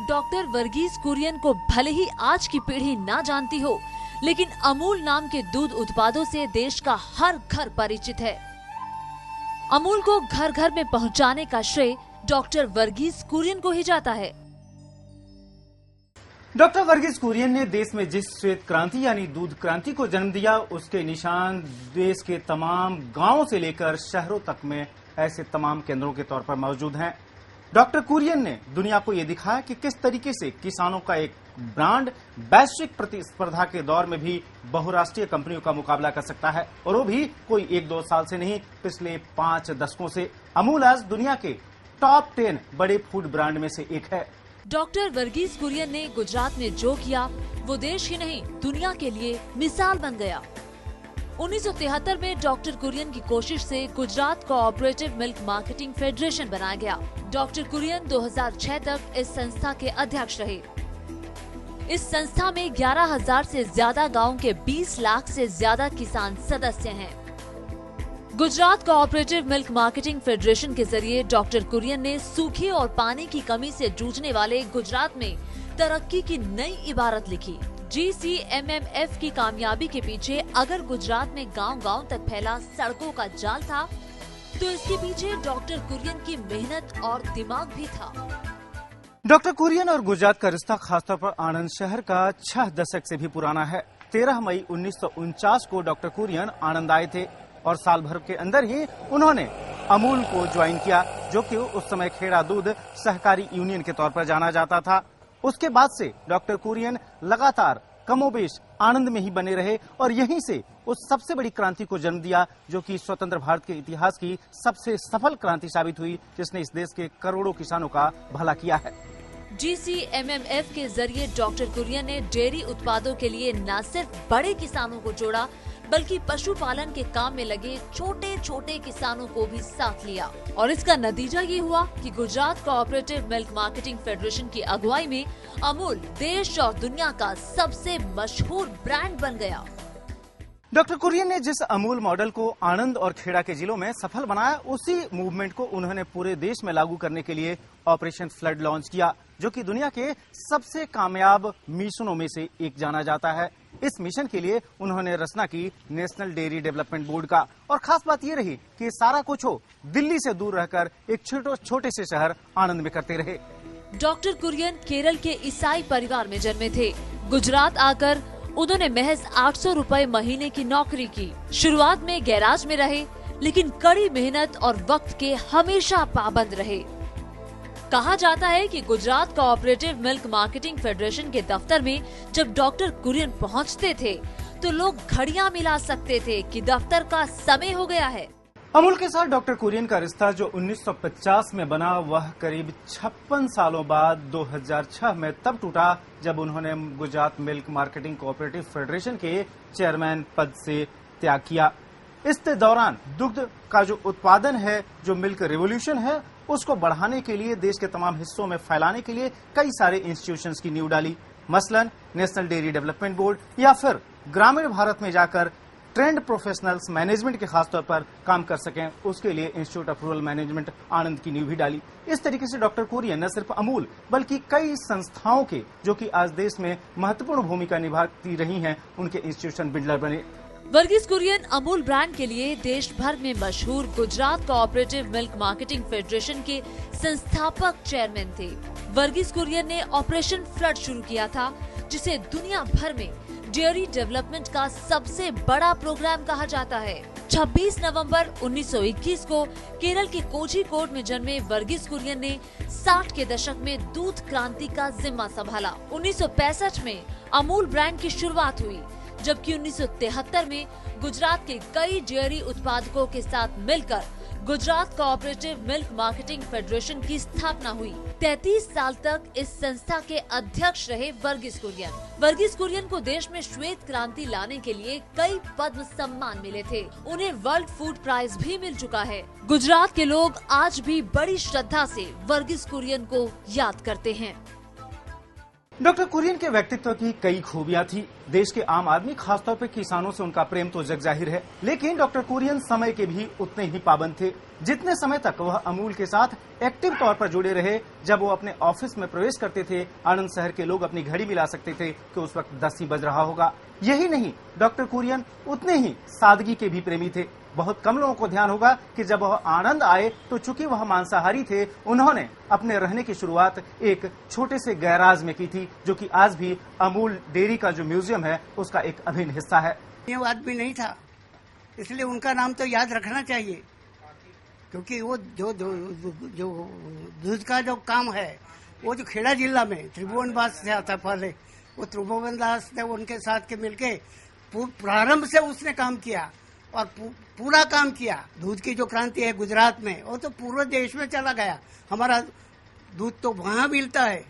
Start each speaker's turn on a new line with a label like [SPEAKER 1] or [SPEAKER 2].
[SPEAKER 1] Doctor Varghese Kurien को भले ही आज की पीढ़ी ना जानती हो, लेकिन अमूल नाम के दूध उत्पादों से देश का हर घर परिचित है। अमूल को घर घर में पहुंचाने का श्रेय डॉक्टर वर्गीस कुरियन को ही जाता है।
[SPEAKER 2] डॉक्टर वर्गीस कुरियन ने देश में जिस श्वेत क्रांति यानी दूध क्रांति को जन्म दिया, उसके निशान देश के तमाम गांवों से लेकर शहरों तक में ऐसे तमाम केंद्रों के तौर पर मौजूद हैं। डॉक्टर कुरियन ने दुनिया को ये दिखाया कि किस तरीके से किसानों का एक ब्रांड वैश्विक प्रतिस्पर्धा के दौर में भी बहुराष्ट्रीय कंपनियों का मुकाबला कर सकता है, और वो भी कोई 1-2 साल से नहीं, पिछले 5 दशकों से। अमूल आज दुनिया के टॉप 10 बड़े फूड ब्रांड में से एक है।
[SPEAKER 1] डॉक्टर वर्गीस कुरियन ने गुजरात में जो किया, वो देश ही नहीं दुनिया के लिए मिसाल बन गया। 1973 में डॉक्टर कुरियन की कोशिश से Gujarat cooperative milk marketing federation बनाया गया। डॉक्टर कुरियन 2006 तक इस संस्था के अध्यक्ष रहे। इस संस्था में 11,000 से ज्यादा गांवों के 20 लाख से ज्यादा किसान सदस्य हैं। Gujarat cooperative milk marketing federation के जरिए डॉक्टर कुरियन ने सूखे और पानी की कमी से जूझने वाले गुजरात में तरक्की की नई इबारत लिखी। GCMMF की कामयाबी के पीछे अगर गुजरात में गांव-गांव तक फैला सड़कों का जाल था, तो इसके पीछे डॉक्टर कुरियन की मेहनत और दिमाग भी था।
[SPEAKER 2] डॉक्टर कुरियन और गुजरात का रिश्ता खासतौर पर आणंद शहर का 6 दशक से भी पुराना है। 13 मई 1949 को डॉक्टर कुरियन आणंद आए थे और साल भर के अंदर ही उन्होंने अमूल को ज्वाइन किया, जो कि उस समय खेड़ा दूध सहकारी यूनियन के तौर पर जाना जाता था। उसके बाद से डॉक्टर कुरियन लगातार कमोबेश आनंद में ही बने रहे और यहीं से उस सबसे बड़ी क्रांति को जन्म दिया, जो कि स्वतंत्र भारत के इतिहास की सबसे सफल क्रांति साबित हुई, जिसने इस देश के करोड़ों किसानों का भला किया है।
[SPEAKER 1] GCMMF के जरिए डॉक्टर कुरियन ने डेयरी उत्पादों के लिए न सिर्फ बड़े किसानों को जोड़ा, बल्कि पशुपालन के काम में लगे छोटे छोटे किसानों को भी साथ लिया। और इसका नतीजा ये हुआ कि Gujarat cooperative milk marketing federation की अगुवाई में अमूल देश और दुनिया का सबसे मशहूर ब्रांड बन गया।
[SPEAKER 2] डॉक्टर कुरियन ने जिस अमूल मॉडल को आणंद और खेड़ा के जिलों में सफल बनाया, उसी मूवमेंट को उन्होंने पूरे देश में लागू करने के लिए ऑपरेशन फ्लड लॉन्च किया, जो कि दुनिया के सबसे कामयाब मिशनों में से एक जाना जाता है। इस मिशन के लिए उन्होंने रचना की नेशनल डेयरी डेवलपमेंट बोर्ड का, और खास बात ये रही कि सारा कुछ हो दिल्ली से दूर रहकर एक छोटे से शहर आणंद में करते रहे।
[SPEAKER 1] डॉक्टर कुरियन केरल के ईसाई परिवार में जन्मे थे। गुजरात आकर उन्होंने महज 800 रुपए महीने की नौकरी की। शुरुआत में गैराज में रहे, लेकिन कड़ी मेहनत और वक्त के हमेशा पाबंद रहे। कहा जाता है कि Gujarat cooperative milk marketing federation के दफ्तर में जब डॉक्टर कुरियन पहुंचते थे, तो लोग घड़ियां मिला सकते थे कि दफ्तर का समय हो गया है।
[SPEAKER 2] अमूल के साथ डॉक्टर कुरियन का रिश्ता जो 1950 में बना, वह करीब 56 सालों बाद 2006 में तब टूटा, जब उन्होंने Gujarat milk marketing cooperative federation के चेयरमैन पद से त्याग किया। इस दौरान दुग्ध का जो उत्पादन है, जो मिल्क रिवॉल्यूशन है, उसको बढ़ाने के लिए देश के तमाम हिस्सों में फैलाने के लिए कई सारे इंस्टीट्यूशंस की नींव डाली। मसलन नेशनल डेयरी डेवलपमेंट बोर्ड, या फिर ग्रामीण भारत में जाकर ट्रेंड प्रोफेशनल्स मैनेजमेंट के खास तौर पर काम कर सकें, उसके लिए institute of rural management Anand की नींव भी डाली। इस तरीके से डॉक्टर कुरियन न सिर्फ अमूल बल्कि कई संस्थाओं के, जो कि आज देश में महत्वपूर्ण भूमिका निभाती रही हैं, उनके इंस्टीट्यूशन बिल्डर बने।
[SPEAKER 1] वर्गीस कुरियन अमूल ब्रांड के लिए देश भर में मशहूर Gujarat cooperative milk marketing federation के संस्थापक चेयरमैन थे। वर्गीस कुरियन ने ऑपरेशन फ्लड शुरू किया था, जिसे दुनिया भर में डेयरी डेवलपमेंट का सबसे बड़ा प्रोग्राम कहा जाता है। 26 नवंबर 1921 को केरल के कोझिकोड में जन्मे वर्गीस कुरियन ने 60 के दशक में दूध क्रांति का जिम्मा संभाला। 1965 में अमूल ब्रांड की शुरुआत हुई, जबकि 1973 में गुजरात के कई डेयरी उत्पादकों के साथ मिलकर Gujarat cooperative milk marketing federation की स्थापना हुई। 33 साल तक इस संस्था के अध्यक्ष रहे वर्गीस कुरियन। वर्गीस कुरियन को देश में श्वेत क्रांति लाने के लिए कई पद्म सम्मान मिले थे। उन्हें वर्ल्ड फूड प्राइज भी मिल चुका है। गुजरात के लोग आज भी बड़ी श्रद्धा से वर्गीस कुरियन को याद करते हैं।
[SPEAKER 2] डॉक्टर कुरियन के व्यक्तित्व की कई खूबियां थी। देश के आम आदमी, खासतौर पर किसानों से उनका प्रेम तो जग जाहिर है, लेकिन डॉक्टर कुरियन समय के भी उतने ही पाबंद थे। जितने समय तक वह अमूल के साथ एक्टिव तौर पर जुड़े रहे, जब वो अपने ऑफिस में प्रवेश करते थे, आनंद शहर के लोग अपनी घड़ी मिला सकते थे कि उस वक्त 10 ही बज रहा होगा। यही नहीं, डॉक्टर कुरियन उतने ही सादगी के भी प्रेमी थे। बहुत कम लोगों को ध्यान होगा कि जब वह आनंद आए तो चूंकि वह मांसाहारी थे, उन्होंने अपने रहने की शुरुआत एक छोटे से गैराज में की थी, जो कि आज भी अमूल डेयरी का जो म्यूजियम है उसका एक अभिन्न हिस्सा है।
[SPEAKER 3] ये आदमी नहीं था, इसलिए उनका नाम तो याद रखना चाहिए, क्योंकि वो जो दूध का जो काम है वो जो खेड़ा जिला में त्रिभुवन दास से आता पहले, वो त्रिभुवन दास ने उनके साथ के मिलके प्रारंभ से उसने काम किया और पूरा काम किया। दूध की जो क्रांति है गुजरात में, वो तो पूरे देश में चला गया। हमारा दूध तो वहाँ मिलता है